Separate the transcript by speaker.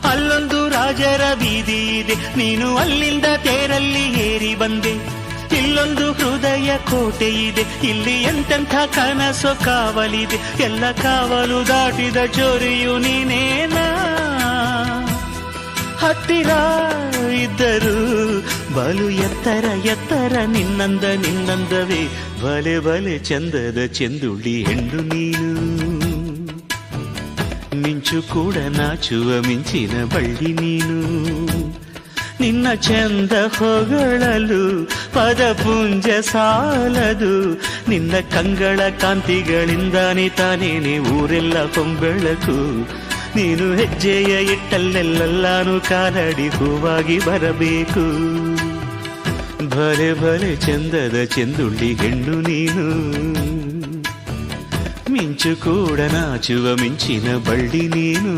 Speaker 1: ಅಲ್ಲೊಂದು ರಾಜರ ಬೀದಿ ಇದೆ, ನೀನು ಅಲ್ಲಿಂದ ತೇರಲ್ಲಿ ಏರಿ ಬಂದೆ. ಇಲ್ಲೊಂದು ಹೃದಯ ಕೋಟೆ ಇದೆ, ಇಲ್ಲಿ ಎಂತೆಂಥ ಕನಸು ಕಾವಲಿದೆ. ಎಲ್ಲ ಕಾವಲು ದಾಟಿದ ಚೋರಿಯು ನೀನೇನಾ. ಹತ್ತಿರ ಇದ್ದರು ಬಲು ಎತ್ತರ ಎತ್ತರ ನಿನ್ನಂದವೇ. ಬಲೆ ಬಲೆ ಚಂದದ ಚೆಂದುಳ್ಳಿ ಹೆಣ್ಣು ನೀನು. ಮಿಂಚು ಕೂಡ ನಾಚುವ ಮಿಂಚಿನ ಬಳ್ಳಿ ನೀನು. ನಿನ್ನ ಚಂದ ಹೊಗಳಲು ಪದಪುಂಜ ಸಾಲದು. ನಿನ್ನ ಕಂಗಳ ಕಾಂತಿಗಳಿಂದಾನೆ ತಾನೇನೆ ಊರೆಲ್ಲ ಹೊಂಬೆಳಕು. ನೀನು ಹೆಜ್ಜೆಯ ಇಟ್ಟಲ್ಲೆಲ್ಲಾನು ಕಾಲಡಿ ಹೂವಾಗಿ ಬರಬೇಕು. ಭಲೆ ಭಲೆ ಚಂದದ ಚೆಂದುಳ್ಳಿ ಹೆಣ್ಣು ನೀನು. ಮಿಂಚು ಕೂಡ ನಾಚುವ ಮಿಂಚಿನ ಬಳ್ಳಿ ನೀನು.